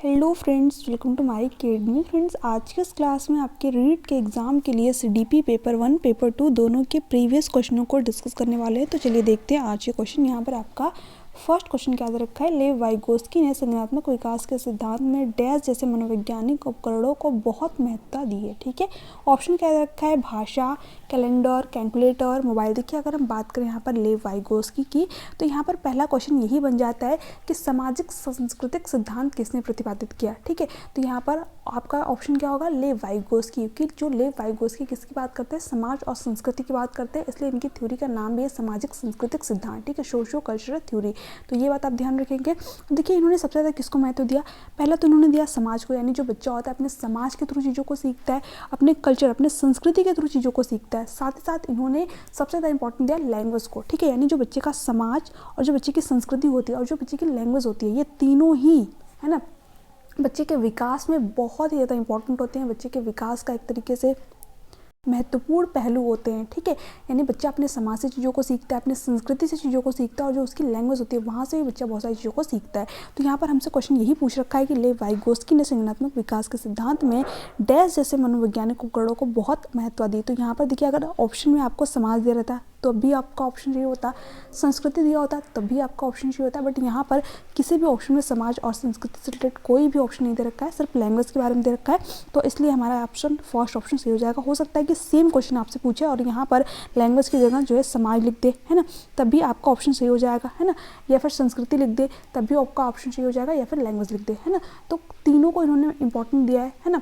Hello friends, welcome to my academy. Friends, आज के इस क्लास में आपके रीट के एग्ज़ाम के लिए सीडीपी पेपर 1 पेपर 2 दोनों के प्रीवियस क्वेश्चनों को डिस्कस करने वाले हैं। तो चलिए देखते हैं आज के क्वेश्चन। यहाँ पर आपका फर्स्ट क्वेश्चन क्या दे रखा है। लेव वाइगोस्की ने संज्ञानात्मक विकास के सिद्धांत में डैश जैसे मनोवैज्ञानिक उपकरणों को बहुत महत्वता दी है। ठीक है, ऑप्शन क्या दे रखा है, भाषा, कैलेंडर, कैलकुलेटर, मोबाइल। देखिए, अगर हम बात करें यहाँ पर लेव वाइगोस्की की, तो यहाँ पर पहला क्वेश्चन यही बन जाता है कि सामाजिक सांस्कृतिक सिद्धांत किसने प्रतिपादित किया। ठीक है, तो यहाँ पर आपका ऑप्शन क्या होगा, लेव वाइगोस्की। क्योंकि जो लेव वाइगोस्की किसकी बात करते हैं, समाज और संस्कृति की बात करते हैं, इसलिए इनकी थ्योरी का नाम भी है सामाजिक सांस्कृतिक सिद्धांत। ठीक है, सोशियो कल्चरल थ्योरी। तो ये बात आप ध्यान रखेंगे। देखिए, इन्होंने सबसे ज़्यादा किसको महत्व दिया। पहला तो इन्होंने दिया समाज को, यानी जो बच्चा होता है अपने समाज के थ्रू चीज़ों को सीखता है, अपने कल्चर, अपने संस्कृति के थ्रू चीज़ों को सीखता है। साथ ही साथ इन्होंने सबसे ज़्यादा इंपॉर्टेंट दिया लैंग्वेज को। ठीक है, यानी जो बच्चे का समाज और जो बच्चे की संस्कृति होती है और जो बच्चे की लैंग्वेज होती है, ये तीनों ही है ना बच्चे के विकास में बहुत ही ज़्यादा इंपॉर्टेंट होते हैं। बच्चे के विकास का एक तरीके से महत्वपूर्ण पहलू होते हैं। ठीक है, यानी बच्चा अपने समाज से चीज़ों को सीखता है, अपने संस्कृति से चीज़ों को सीखता है, और जो उसकी लैंग्वेज होती है वहाँ से भी बच्चा बहुत सारी चीज़ों को सीखता है। तो यहाँ पर हमसे क्वेश्चन यही पूछ रखा है कि लेव वाइगोस्की ने संज्ञानात्मक विकास के सिद्धांत में डैश जैसे मनोवैज्ञानिक उपकरणों को बहुत महत्व दी। तो यहाँ पर देखिए, अगर ऑप्शन में आपको समाज दे रहता तो भी आपका ऑप्शन ये होता, संस्कृति दिया होता तब भी आपका ऑप्शन ये होता। बट यहाँ पर किसी भी ऑप्शन में समाज और संस्कृति से रिलेटेड कोई भी ऑप्शन नहीं दे रखा है, सिर्फ लैंग्वेज के बारे में दे रखा है। तो इसलिए हमारा ऑप्शन फर्स्ट ऑप्शन सही हो जाएगा। हो सकता है कि सेम क्वेश्चन आपसे पूछे और यहाँ पर लैंग्वेज की जगह जो है समाज लिख दे, है ना, तब भी आपका ऑप्शन सही हो जाएगा, है ना, या फिर संस्कृति लिख दे तब भी आपका ऑप्शन सही हो जाएगा, या फिर लैंग्वेज लिख दे, है ना। तो तीनों को इन्होंने इंपॉर्टेंट दिया है ना।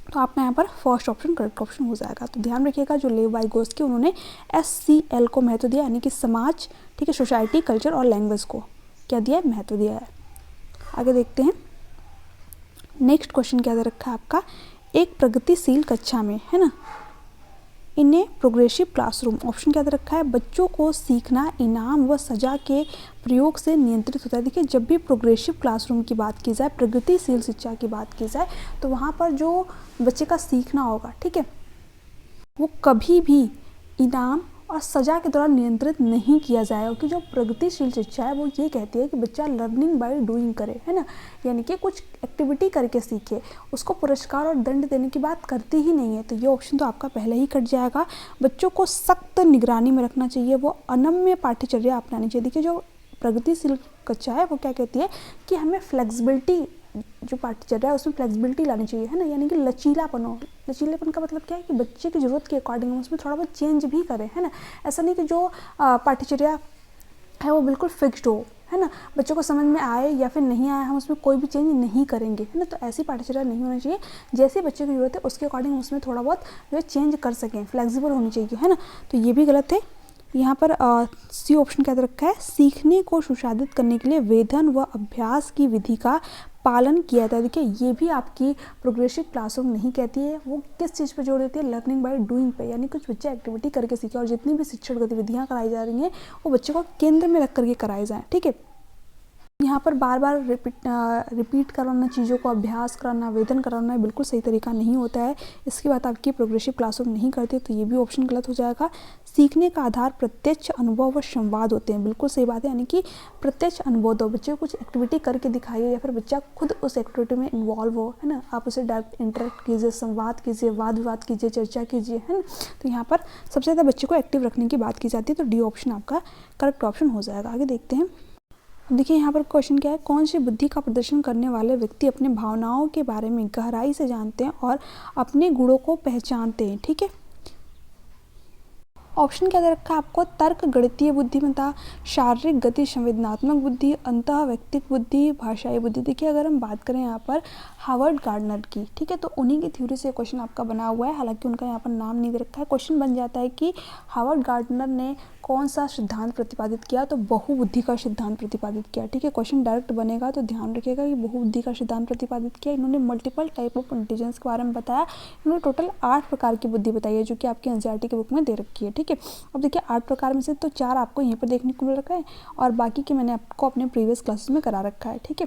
तो आपका यहाँ पर फर्स्ट ऑप्शन करेक्ट ऑप्शन हो जाएगा। तो ध्यान रखिएगा, जो लेव वाइगोस्की उन्होंने SCL को महत्व दिया, यानी कि समाज, ठीक है, सोसाइटी, कल्चर और लैंग्वेज को क्या दिया है, महत्व दिया है। आगे देखते हैं, नेक्स्ट क्वेश्चन क्या दे रखा है आपका। एक प्रगतिशील कक्षा में, है ना, इन्हें प्रोग्रेसिव क्लासरूम। ऑप्शन क्या दे रखा है, बच्चों को सीखना इनाम व सजा के प्रयोग से नियंत्रित होता है। देखिए, जब भी प्रोग्रेसिव क्लासरूम की बात की जाए, प्रगतिशील शिक्षा की बात की जाए, तो वहाँ पर जो बच्चे का सीखना होगा, ठीक है, वो कभी भी इनाम और सजा के द्वारा नियंत्रित नहीं किया जाएगा। क्योंकि जो प्रगतिशील शिक्षा है वो ये कहती है कि बच्चा लर्निंग बाय डूइंग करे, है ना, यानी कि कुछ एक्टिविटी करके सीखे। उसको पुरस्कार और दंड देने की बात करती ही नहीं है। तो ये ऑप्शन तो आपका पहले ही कट जाएगा। बच्चों को सख्त निगरानी में रखना चाहिए, वो अनम्य पाठ्यचर्या अपनानी चाहिए। देखिए, जो प्रगतिशील कक्षा है वो क्या कहती है कि हमें फ्लेक्सिबिलिटी, जो पाठ्यचर्या है उसमें फ्लेक्सिबिलिटी लानी चाहिए, है ना, यानी कि लचीलापन हो। लचीलेपन का मतलब क्या है कि बच्चे की ज़रूरत के अकॉर्डिंग हम उसमें थोड़ा बहुत चेंज भी करें, है ना। ऐसा नहीं कि जो पाठ्यचर्या है वो बिल्कुल फिक्स्ड हो, है ना, बच्चों को समझ में आए या फिर नहीं आए हम उसमें कोई भी चेंज नहीं करेंगे, है ना। तो ऐसी पाठ्यचर्या नहीं होनी चाहिए। जैसे बच्चे की ज़रूरत है उसके अकॉर्डिंग उसमें थोड़ा बहुत जो है चेंज कर सकें, फ्लेक्सिबल होनी चाहिए, है ना। तो ये भी गलत है। यहाँ पर सी ऑप्शन क्या दे रखा है, सीखने को सुशासित करने के लिए वेधन व अभ्यास की विधि का पालन किया जाता है। देखिए, ये भी आपकी प्रोग्रेसिव क्लासरूम नहीं कहती है। वो किस चीज़ पे जोर देती है, लर्निंग बाय डूइंग पे, यानी कुछ बच्चे एक्टिविटी करके सीखे, और जितनी भी शिक्षण गतिविधियाँ कराई जा रही हैं वो बच्चे को केंद्र में रख करके कराई जाएँ। ठीक है, यहाँ पर बार बार रिपीट कराना, चीज़ों को अभ्यास कराना, वेदन कराना बिल्कुल सही तरीका नहीं होता है। इसकी बात आपकी प्रोग्रेसिव क्लासरूम नहीं करती, तो ये भी ऑप्शन गलत हो जाएगा। सीखने का आधार प्रत्यक्ष अनुभव व संवाद होते हैं, बिल्कुल सही बात है। यानी कि प्रत्यक्ष अनुभव दो, बच्चे को कुछ एक्टिविटी करके दिखाइए या फिर बच्चा खुद उस एक्टिविटी में इन्वॉल्व हो, है ना, आप उसे डायरेक्ट इंटरेक्ट कीजिए, संवाद कीजिए, वाद विवाद कीजिए, चर्चा कीजिए, है ना। तो यहाँ पर सबसे ज़्यादा बच्चे को एक्टिव रखने की बात की जाती है, तो डी ऑप्शन आपका करेक्ट ऑप्शन हो जाएगा। आगे देखते हैं, देखिए यहाँ पर क्वेश्चन क्या है, कौन सी बुद्धि का प्रदर्शन करने वाले व्यक्ति अपने भावनाओं के बारे में गहराई से जानते हैं और अपने गुणों को पहचानते हैं। ठीक है, ऑप्शन क्या दे रखा है आपको, तर्क, गणितीय बुद्धिमत्ता, शारीरिक गति, संवेदनात्मक बुद्धि, अंतः व्यक्तिक बुद्धि, भाषाई बुद्धि। देखिए, अगर हम बात करें यहाँ पर हार्वर्ड गार्डनर की, ठीक है, तो उन्हीं की थ्योरी से क्वेश्चन आपका बना हुआ है। हालांकि उनका यहाँ पर नाम नहीं दे रखा है। क्वेश्चन बन जाता है कि हार्वर्ड गार्डनर ने कौन सा सिद्धांत प्रतिपादित किया, तो बहुबुद्धि का सिद्धांत प्रतिपादित किया। ठीक है, क्वेश्चन डायरेक्ट बनेगा तो ध्यान रखिएगा कि बहुबुद्धि का सिद्धांत प्रतिपादित किया। इन्होंने मल्टीपल टाइप ऑफ इंटेलिजेंस के बारे में बताया। इन्होंने टोटल 8 प्रकार की बुद्धि बताई है, जो कि आपकी NCERT की बुक में दे रखी है। ठीक है, अब देखिए 8 प्रकार में से तो 4 आपको यहीं पर देखने को मिल रखा है, और बाकी के मैंने आपको अपने प्रीवियस क्लासेस में करा रखा है। ठीक है,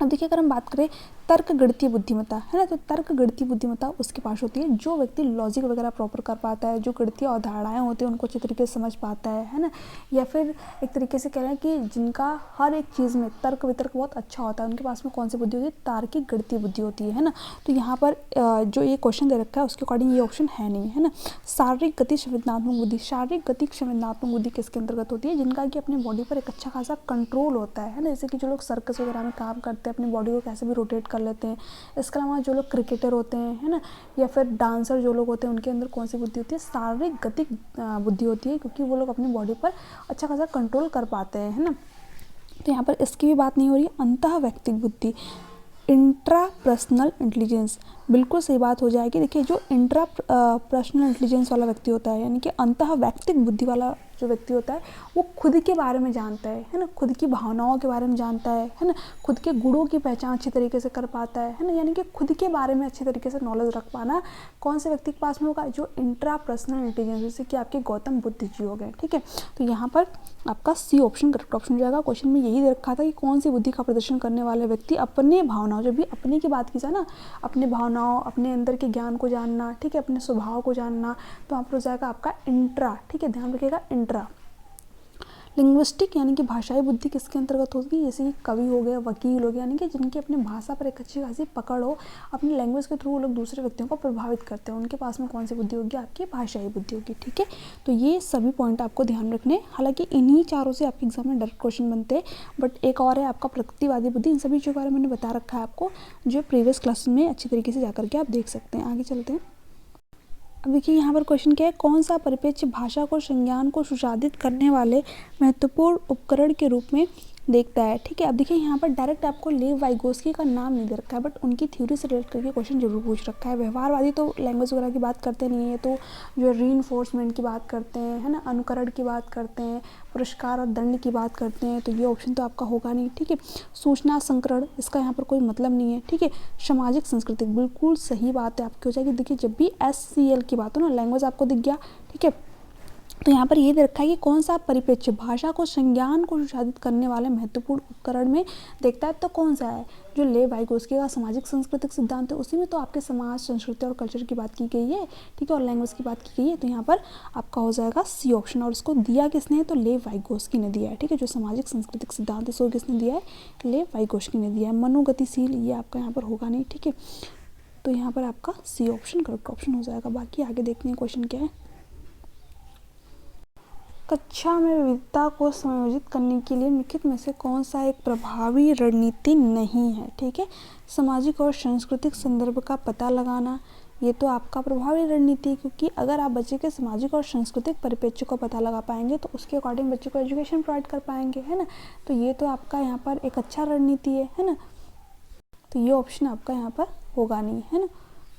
अब देखिए, अगर हम बात करें तर्क गणितीय बुद्धिमत्ता, है ना। तो तर्क गणितीय बुद्धिमत्ता उसके पास होती है जो व्यक्ति लॉजिक वगैरह प्रॉपर कर पाता है, जो गणितीय अवधारणाएं होती हैं उनको अच्छे तरीके से समझ पाता है ना। या फिर एक तरीके से कह रहे हैं कि जिनका हर एक चीज़ में तर्क वितर्क बहुत अच्छा होता है, उनके पास में कौन सी बुद्धि होती है, तार्किक गणितीय बुद्धि होती है ना। तो यहाँ पर जो ये क्वेश्चन दे रखा है उसके अकॉर्डिंग ये ऑप्शन है नहीं, है ना। शारीरिक गति संवेदनात्मक बुद्धि, शारीरिक गति संवेदनात्मक बुद्धि किसके अंतर्गत होती है, जिनका कि अपने बॉडी पर एक अच्छा खासा कंट्रोल होता है ना। जैसे कि जो लोग सर्कस वगैरह में काम करते हैं, अपनी बॉडी को कैसे भी रोटेट कर लेते हैं। इसके अलावा जो लोग क्रिकेटर होते हैं, है ना, या फिर डांसर जो लोग होते हैं, उनके अंदर कौन सी बुद्धि होती है, शारीरिक गतिक बुद्धि होती है, क्योंकि वो लोग अपनी बॉडी पर अच्छा खासा कंट्रोल कर पाते हैं, है ना। तो यहाँ पर इसकी भी बात नहीं हो रही है। अंतः व्यक्तिक बुद्धि, इंट्रा पर्सनल इंटेलिजेंस, बिल्कुल सही बात हो जाएगी। देखिए जो इंट्रा पर्सनल इंटेलिजेंस वाला व्यक्ति होता है, यानी कि अंतः व्यक्तिक बुद्धि वाला जो व्यक्ति होता है, वो खुद के बारे में जानता है ना, खुद की भावनाओं के बारे में जानता है ना, खुद के गुणों की पहचान अच्छी तरीके से कर पाता है ना। यानी कि खुद के बारे में अच्छी तरीके से नॉलेज रख पाना कौन से व्यक्ति के पास में होगा, जो इंट्रा पर्सनल इंटेलिजेंस, जैसे कि आपके गौतम बुद्ध जी हो गए, ठीक है। तो यहाँ पर आपका सी ऑप्शन करेक्ट ऑप्शन हो जाएगा। क्वेश्चन में यही दे रखा था कि कौन सी बुद्धि का प्रदर्शन करने वाले व्यक्ति अपने भावनाओं, जब भी अपने की बात की जाए ना, अपने भावनाओं, अपने अंदर के ज्ञान को जानना, ठीक है, अपने स्वभाव को जानना, तो वहाँ पर हो जाएगा आपका इंट्रा, ठीक है, ध्यान रखिएगा इंट्रा। लिंग्विस्टिक यानी कि भाषाई बुद्धि किसके अंतर्गत होगी, जैसे कि कवि हो गए, वकील हो गए, यानी कि जिनकी अपनी भाषा पर एक अच्छी खासी पकड़ हो, अपनी लैंग्वेज के थ्रू वो लोग दूसरे व्यक्तियों को प्रभावित करते हैं, उनके पास में कौन सी बुद्धि होगी, आपकी भाषाई बुद्धि होगी, ठीक है। तो ये सभी पॉइंट आपको ध्यान रखने, हालांकि इन्हीं चारों से आपके एग्जाम में डायरेक्ट क्वेश्चन बनते हैं, बट एक और है आपका प्रकृतिवादी बुद्धि। इन सभी चीज़ों के बारे में मैंने बता रखा है आपको, जो प्रीवियस क्लास में अच्छी तरीके से जाकर के आप देख सकते हैं। आगे चलते हैं। अब देखिए यहाँ पर क्वेश्चन क्या है, कौन सा परिप्रेक्ष्य भाषा को संज्ञान को सुशासित करने वाले महत्वपूर्ण उपकरण के रूप में देखता है, ठीक है। अब देखिए यहाँ पर डायरेक्ट आपको लेव वाइगोस्की का नाम नहीं दे रखा है, बट उनकी थ्योरी से रिलेट करके क्वेश्चन जरूर पूछ रखा है। व्यवहारवादी तो लैंग्वेज वगैरह की बात करते नहीं है, तो जो रीइंफोर्समेंट की बात करते हैं, है ना, अनुकरण की बात करते हैं, पुरस्कार और दंड की बात करते हैं, तो ये ऑप्शन तो आपका होगा नहीं, ठीक है। सूचना संकरण, इसका यहाँ पर कोई मतलब नहीं है, ठीक है। सामाजिक संस्कृति, बिल्कुल सही बात है आपकी हो जाएगी। देखिए जब भी SCL की बात हो ना, लैंग्वेज आपको दिख गया, ठीक है। तो यहाँ पर ये दे रखा है कि कौन सा परिप्रेक्ष्य भाषा को संज्ञान को सुशासित करने वाले महत्वपूर्ण उपकरण में देखता है, तो कौन सा है, जो लेव वाइगोस्की का सामाजिक सांस्कृतिक सिद्धांत है, उसी में तो आपके समाज, संस्कृति और कल्चर की बात की गई है, ठीक है, और लैंग्वेज की बात की गई है। तो यहाँ पर आपका हो जाएगा सी ऑप्शन। और उसको दिया किसने है, तो लेव वाइगोस्की ने दिया है, ठीक है। जो सामाजिक सांस्कृतिक सिद्धांत है, सो किसने दिया है, लेव वाइगोस्की ने दिया है। मनोगतिशील, ये आपका यहाँ पर होगा नहीं, ठीक है। तो यहाँ पर आपका सी ऑप्शन करेक्ट ऑप्शन हो जाएगा। बाकी आगे देखते हैं क्वेश्चन क्या है। कक्षा में विविधता को समायोजित करने के लिए निम्नलिखित में से कौन सा एक प्रभावी रणनीति नहीं है, ठीक है। सामाजिक और सांस्कृतिक संदर्भ का पता लगाना, ये तो आपका प्रभावी रणनीति है, क्योंकि अगर आप बच्चे के सामाजिक और सांस्कृतिक परिप्रेक्ष्य को पता लगा पाएंगे तो उसके अकॉर्डिंग बच्चे को एजुकेशन प्रोवाइड कर पाएंगे, है ना। तो ये तो आपका यहाँ पर एक अच्छा रणनीति है ना। तो ये ऑप्शन आपका यहाँ पर होगा नहीं, है ना।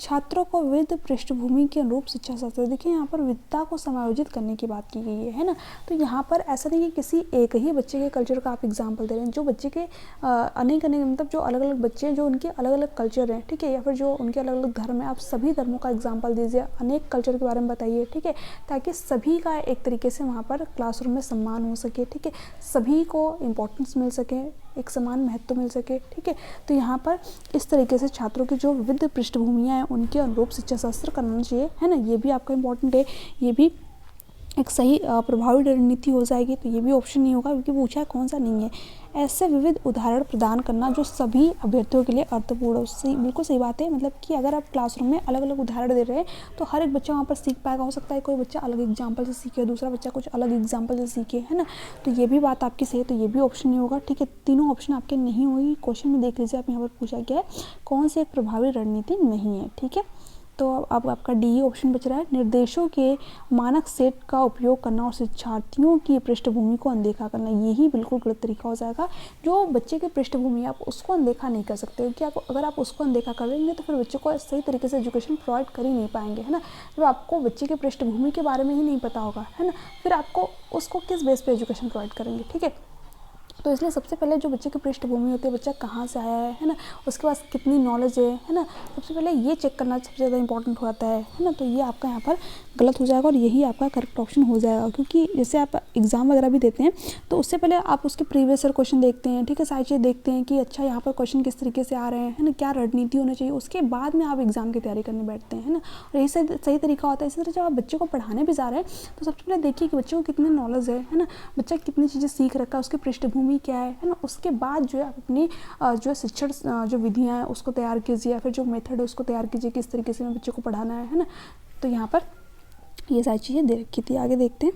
छात्रों को विविध पृष्ठभूमि के अनुरूप शिक्षा शास्त्र, देखिए यहाँ पर विविधता को समायोजित करने की बात की गई है ना। तो यहाँ पर ऐसा नहीं है कि किसी एक ही बच्चे के कल्चर का आप एग्जाम्पल दे रहे हैं, जो बच्चे के अनेक मतलब जो अलग अलग बच्चे हैं, जो उनके अलग अलग कल्चर हैं, ठीक है, या फिर जो उनके अलग अलग धर्म है, आप सभी धर्मों का एग्जाम्पल दीजिए, अनेक कल्चर के बारे में बताइए, ठीक है, ताकि सभी का एक तरीके से वहाँ पर क्लासरूम में सम्मान हो सके, ठीक है, सभी को इम्पोर्टेंस मिल सके, एक समान महत्व मिल सके, ठीक है। तो यहाँ पर इस तरीके से छात्रों की जो विविध पृष्ठभूमियाँ हैं उनके अनुरूप शिक्षा शास्त्र करना चाहिए, है ना। ये भी आपका इम्पोर्टेंट है, ये भी एक सही प्रभावी रणनीति हो जाएगी। तो ये भी ऑप्शन नहीं होगा, क्योंकि पूछा है कौन सा नहीं है। ऐसे विविध उदाहरण प्रदान करना जो सभी अभ्यर्थियों के लिए अर्थपूर्ण हो, सही, बिल्कुल सही बात है। मतलब कि अगर आप क्लासरूम में अलग अलग उदाहरण दे रहे हैं तो हर एक बच्चा वहाँ पर सीख पाएगा। हो सकता है कोई बच्चा अलग एग्जाम्पल से सीखे, दूसरा बच्चा कुछ अलग एग्जाम्पल से सीखे, है ना। तो ये भी बात आपकी सही है, तो ये भी ऑप्शन नहीं होगा, ठीक है। तीनों ऑप्शन आपके नहीं होगी। क्वेश्चन में देख लीजिए आप, यहाँ पर पूछा गया है कौन सी एक प्रभावी रणनीति नहीं है, ठीक है। तो अब आपका डी ऑप्शन बच रहा है, निर्देशों के मानक सेट का उपयोग करना और शिक्षार्थियों की पृष्ठभूमि को अनदेखा करना, यही बिल्कुल गलत तरीका हो जाएगा। जो बच्चे की पृष्ठभूमि आप उसको अनदेखा नहीं कर सकते, क्योंकि आप अगर आप उसको अनदेखा करेंगे तो फिर बच्चे को सही तरीके से एजुकेशन प्रोवाइड कर ही नहीं पाएंगे, है ना। जब आपको बच्चे की पृष्ठभूमि के बारे में ही नहीं पता होगा, है ना, फिर आपको उसको किस बेस पे एजुकेशन प्रोवाइड करेंगे, ठीक है। तो इसलिए सबसे पहले जो बच्चे की पृष्ठभूमि होती है, बच्चा कहाँ से आया है ना, उसके पास कितनी नॉलेज है ना, सबसे पहले ये चेक करना सबसे ज़्यादा इंपॉर्टेंट होता है ना। तो ये आपका यहाँ पर गलत हो जाएगा और यही आपका करेक्ट ऑप्शन हो जाएगा, क्योंकि जैसे आप एग्ज़ाम वगैरह भी देते हैं तो उससे पहले आप उसके प्रीवियस ईयर क्वेश्चन देखते हैं, ठीक है, सारी चीज़ देखते हैं कि अच्छा यहाँ पर क्वेश्चन किस तरीके से आ रहे हैं, है ना, क्या रणनीति होनी चाहिए, उसके बाद में आप एग्ज़ाम की तैयारी करने बैठते हैं, है ना। और यही सही तरीका होता है। इसी तरह जब आप बच्चे को पढ़ाने भी जा रहे हैं तो सबसे पहले देखिए कि बच्चे को कितनी नॉलेज है ना, बच्चा कितनी चीज़ें सीख रखा है, उसकी पृष्ठभूमि क्या है ना। उसके बाद जो है आप अपनी जो शिक्षण जो विधियाँ हैं उसको तैयार कीजिए, या फिर जो मेथड है उसको तैयार कीजिए, किस तरीके से बच्चे को पढ़ाना है ना। तो यहाँ पर ये सारी चीज़ें दे रखी थी। आगे देखते हैं।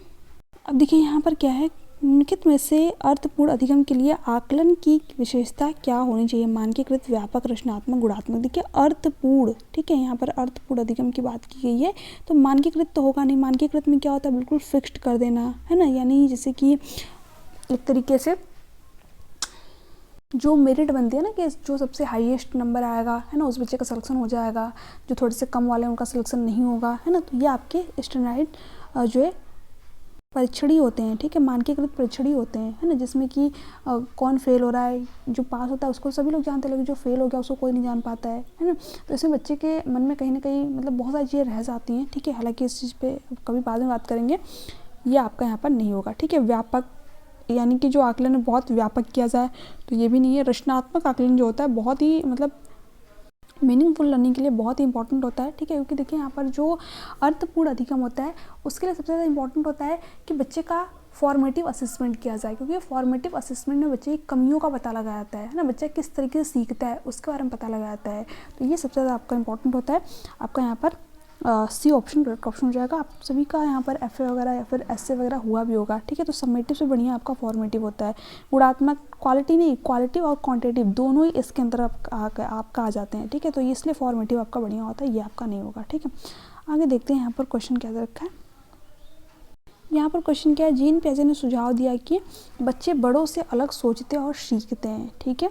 अब देखिए यहाँ पर क्या है, निम्नलिखित में से अर्थपूर्ण अधिगम के लिए आकलन की विशेषता क्या होनी चाहिए? मानकीकृत, व्यापक, रचनात्मक, गुणात्मक। देखिए अर्थपूर्ण, ठीक है, यहाँ पर अर्थपूर्ण अधिगम की बात की गई है। तो मानकीकृत तो होगा नहीं। मानकीकृत में क्या होता है, बिल्कुल फिक्स्ड कर देना, है ना, यानी जैसे कि एक तरीके से जो मेरिट बनती है ना, कि जो सबसे हाईएस्ट नंबर आएगा, है ना, उस बच्चे का सिलेक्शन हो जाएगा, जो थोड़े से कम वाले उनका सिलेक्शन नहीं होगा, है ना। तो ये आपके स्टैंडर्ड जो है परीक्षणी होते हैं, ठीक है, मानकीकृत परीक्षणी होते हैं, है ना, जिसमें कि कौन फेल हो रहा है, जो पास होता है उसको सभी लोग जानते हैं, लेकिन जो फेल हो गया उसको कोई नहीं जान पाता है ना। तो इसमें बच्चे के मन में कहीं ना कहीं मतलब बहुत सारी चीज़ें रह जाती हैं, ठीक है। हालांकि इस चीज़ पे कभी बाद में बात करेंगे। ये आपका यहाँ पर नहीं होगा, ठीक है। व्यापक यानी कि जो आकलन है बहुत व्यापक किया जाए, तो ये भी नहीं है। रचनात्मक आकलन जो होता है बहुत ही मतलब मीनिंगफुल लर्निंग के लिए बहुत ही इंपॉर्टेंट होता है, ठीक है। क्योंकि देखिए यहाँ पर जो अर्थपूर्ण अधिगम होता है उसके लिए सबसे ज़्यादा इंपॉर्टेंट होता है कि बच्चे का फॉर्मेटिव असेसमेंट किया जाए, क्योंकि फॉर्मेटिव असेसमेंट में बच्चे की कमियों का पता लगाया जाता है ना, बच्चा किस तरीके से सीखता है उसके बारे में पता लगाया जाता है। तो ये सबसे ज़्यादा आपका इंपॉर्टेंट होता है। आपका यहाँ पर सी ऑप्शन करेक्ट ऑप्शन हो जाएगा। आप सभी का यहाँ पर एफ वगैरह या फिर एस वगैरह हुआ भी होगा, ठीक है। तो समेटिव से बढ़िया आपका फॉर्मेटिव होता है। गुणात्मक, क्वालिटी नहीं, क्वालिटी और क्वांटिटेटिव दोनों ही इसके अंदर आपका आ जाते हैं, ठीक है। तो इसलिए फॉर्मेटिव आपका बढ़िया होता है, ये आपका नहीं होगा, ठीक है। आगे देखते हैं यहाँ पर क्वेश्चन क्या दे रखा है। यहाँ पर क्वेश्चन क्या है, जीन पियाजे ने सुझाव दिया कि बच्चे बड़ों से अलग सोचते और सीखते हैं, ठीक है।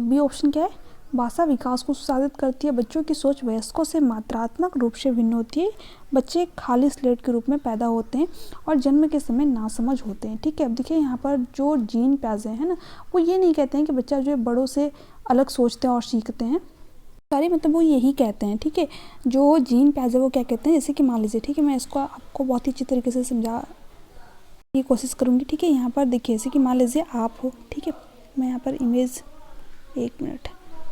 बी ऑप्शन क्या है, भाषा विकास को सुसाधित करती है। बच्चों की सोच वयस्कों से मात्रात्मक रूप से भिन्न होती है। बच्चे खाली स्लेट के रूप में पैदा होते हैं और जन्म के समय नासमझ होते हैं, ठीक है। अब देखिए यहाँ पर जो जीन पियाजे हैं ना, वो ये नहीं कहते हैं कि बच्चा जो है बड़ों से अलग सोचते हैं और सीखते हैं, सारे मतलब वो यही कहते हैं, ठीक है। जो जीन पियाजे वो क्या कहते हैं, जैसे कि मान लीजिए, ठीक है, मैं इसको आपको बहुत ही अच्छी तरीके से समझा की कोशिश करूँगी, ठीक है। यहाँ पर देखिए जैसे कि मान लीजिए आप हो, ठीक है, मैं यहाँ पर इमेज, एक मिनट,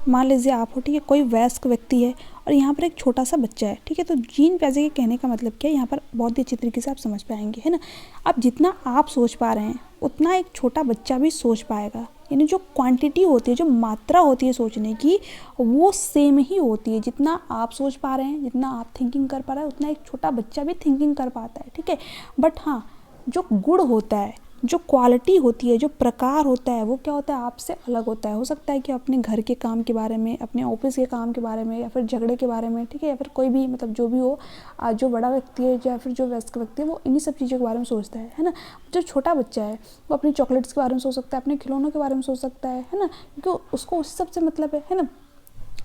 मान लीजिए आप हो, ठीक है, कोई वयस्क व्यक्ति है और यहाँ पर एक छोटा सा बच्चा है, ठीक है। तो जीन पियाजे के कहने का मतलब क्या है, यहाँ पर बहुत ही अच्छी तरीके से आप समझ पाएंगे, है ना। अब जितना आप सोच पा रहे हैं उतना एक छोटा बच्चा भी सोच पाएगा, यानी जो क्वांटिटी होती है, जो मात्रा होती है सोचने की, वो सेम ही होती है। जितना आप सोच पा रहे हैं, जितना आप थिंकिंग कर पा रहे हैं, उतना एक छोटा बच्चा भी थिंकिंग कर पाता है, ठीक है। बट हाँ, जो गुण होता है, जो क्वालिटी होती है, जो प्रकार होता है, वो क्या होता है, आपसे अलग होता है। हो सकता है कि अपने घर के काम के बारे में, अपने ऑफिस के काम के बारे में, या फिर झगड़े के बारे में, ठीक है, या फिर कोई भी मतलब जो भी हो, जो बड़ा व्यक्ति है या फिर जो वयस्क व्यक्ति है वो इन्हीं सब चीज़ों के बारे में सोचता है ना। जो छोटा बच्चा है वो अपनी चॉकलेट्स के बारे में सोच सकता है, अपने खिलौनों के बारे में सोच सकता है ना, क्योंकि उसको उस सब से मतलब है ना।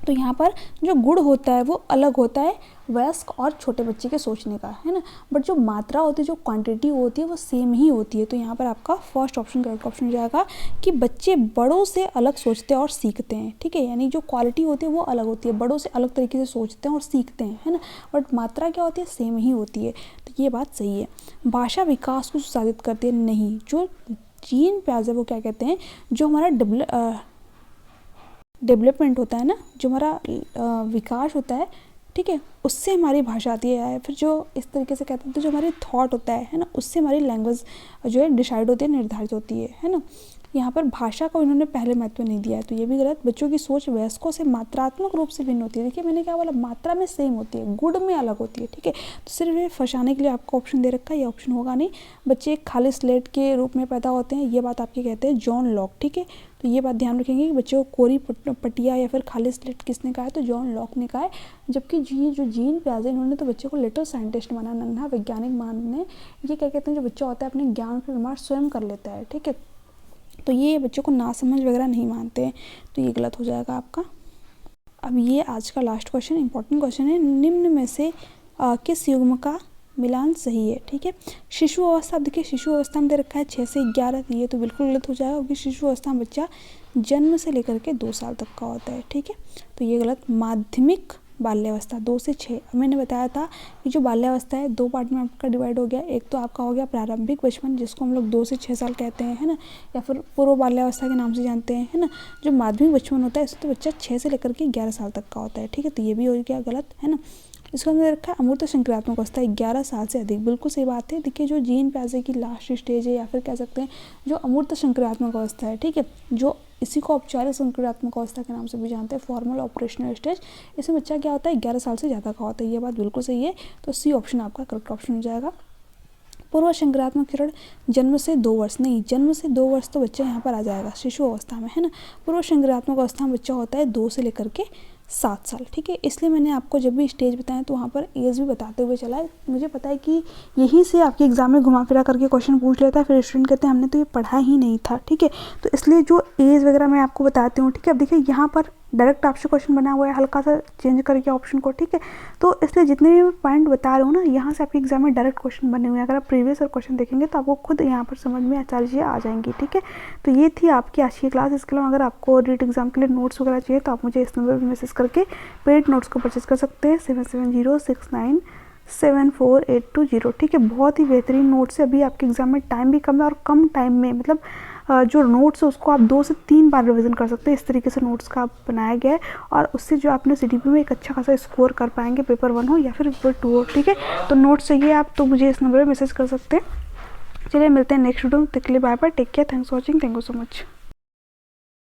तो यहाँ पर जो गुण होता है वो अलग होता है वयस्क और छोटे बच्चे के सोचने का, है ना। बट जो मात्रा होती है, जो क्वांटिटी होती है, वो सेम ही होती है। तो यहाँ पर आपका फर्स्ट ऑप्शन करेक्ट ऑप्शन हो जाएगा कि बच्चे बड़ों से अलग सोचते हैं और सीखते हैं, ठीक है। यानी जो क्वालिटी होती है वो अलग होती है, बड़ों से अलग तरीके से सोचते हैं और सीखते हैं, है ना। बट मात्रा क्या होती है, सेम ही होती है। तो ये बात सही है। भाषा विकास को सुसाधित करती है, नहीं। जो जीन पियाजे वो क्या कहते हैं, जो हमारा डेवलपमेंट होता है ना, जो हमारा विकास होता है, ठीक है, उससे हमारी भाषा आती है। फिर जो इस तरीके से कहते हैं, तो जो हमारी थॉट होता है ना, उससे हमारी लैंग्वेज जो है डिसाइड होती है, निर्धारित होती है ना। यहाँ पर भाषा को इन्होंने पहले महत्व नहीं दिया है, तो ये भी गलत। बच्चों की सोच वयस्कों से मात्रात्मक रूप से भिन्न होती है। देखिए मैंने क्या बोला, मात्रा में सेम होती है, गुण में अलग होती है, ठीक है। तो सिर्फ ये फंसाने के लिए आपको ऑप्शन दे रखा है, ये ऑप्शन होगा नहीं। बच्चे एक खाली स्लेट के रूप में पैदा होते हैं, ये बात आपके कहते हैं जॉन लॉक, ठीक है। तो ये बात ध्यान रखेंगे कि बच्चे को कोरी पटिया या फिर खाली स्लेट किसने कहा है, तो जॉन लॉक ने कहा है। जबकि जो जीन पियाजे इन्होंने तो बच्चे को लिटिल साइंटिस्ट माना, नन्हा वैज्ञानिक माने। ये क्या कहते हैं, जो बच्चा होता है अपने ज्ञान का निर्माण स्वयं कर लेता है, ठीक है। तो ये बच्चों को नासमझ वगैरह नहीं मानते हैं, तो ये गलत हो जाएगा आपका। अब ये आज का लास्ट क्वेश्चन, इंपॉर्टेंट क्वेश्चन है। निम्न में से किस युग्म का मिलान सही है। ठीक है, शिशु अवस्था, अब देखिए शिशु अवस्था में दे रखा है 6 से 11, तो ये तो बिल्कुल गलत हो जाएगा क्योंकि शिशु अवस्था में बच्चा जन्म से लेकर के 2 साल तक का होता है। ठीक है, तो ये गलत। माध्यमिक बाल्यावस्था 2 से 6, मैंने बताया था कि जो बाल्यावस्था है 2 पार्ट में आपका डिवाइड हो गया। एक तो आपका हो गया प्रारंभिक बचपन जिसको हम लोग 2 से 6 साल कहते हैं, है ना, या फिर पूर्व बाल्यावस्था के नाम से जानते हैं, है ना। जो माध्यमिक बचपन होता है इसमें तो बच्चा 6 से लेकर के 11 साल तक का होता है। ठीक है, तो ये भी हो गया गलत, है ना। इसको हमने रखा है अमूर्त संक्रियात्मक अवस्था 11 साल से अधिक, बिल्कुल सही बात है। देखिए जो जीन प्याजे की लास्ट स्टेज है या फिर कह सकते हैं जो अमूर्त संक्रियात्मक अवस्था है, ठीक है, जो इसी को औपचारिक संक्रियात्मक अवस्था के नाम से भी जानते हैं, फॉर्मल ऑपरेशनल स्टेज, इसमें बच्चा क्या होता है 11 साल से ज़्यादा का होता है। ये बात बिल्कुल सही है, तो सी ऑप्शन आपका करेक्ट ऑप्शन हो जाएगा। पूर्व संक्रियात्मक चरण जन्म से 2 वर्ष, नहीं जन्म से 2 वर्ष तो बच्चा यहाँ पर आ जाएगा शिशु अवस्था में, है ना। पूर्व संक्रियात्मक अवस्था में बच्चा होता है 2 से लेकर के 7 साल। ठीक है, इसलिए मैंने आपको जब भी स्टेज बताया तो वहाँ पर एज भी बताते हुए चला है। मुझे पता है कि यहीं से आपके एग्जाम में घुमा फिरा करके क्वेश्चन पूछ लेता है, फिर स्टूडेंट कहते हैं हमने तो ये पढ़ा ही नहीं था। ठीक है, तो इसलिए जो एज वगैरह मैं आपको बताती हूँ। ठीक है, अब देखिए यहाँ पर डायरेक्ट आपसे क्वेश्चन बना हुआ है, हल्का सा चेंज करके ऑप्शन को। ठीक है, तो इसलिए जितने भी मैं पॉइंट बता रहा हूँ ना, यहाँ से आपके एग्जाम में डायरेक्ट क्वेश्चन बने हुए हैं। अगर आप प्रीवियस और क्वेश्चन देखेंगे तो आपको खुद यहाँ पर समझ में सारी चीज़ें आ जाएंगी। ठीक है, तो ये थी आपकी आज की क्लास। इसके अलावा अगर आपको रीट एग्जाम के लिए नोट्स वगैरह चाहिए तो आप मुझे इस नंबर पर मैसेज करके पेड नोट्स को परचेज कर सकते हैं 7706974820। ठीक है, बहुत ही बेहतरीन नोट्स है। अभी आपके एग्जाम में टाइम भी कम है और कम टाइम में मतलब जो नोट्स है उसको आप 2 से 3 बार रिवीजन कर सकते हैं। इस तरीके से नोट्स का बनाया गया है और उससे जो आपने सीडीपी में एक अच्छा खासा स्कोर कर पाएंगे, पेपर 1 हो या फिर पेपर 2 हो। ठीक है, तो नोट्स चाहिए आप तो मुझे इस नंबर पर मैसेज कर सकते हैं। चलिए मिलते हैं नेक्स्ट वीडियो में, तब तक के लिए bye bye, take care, thanks for watching, thank you so much.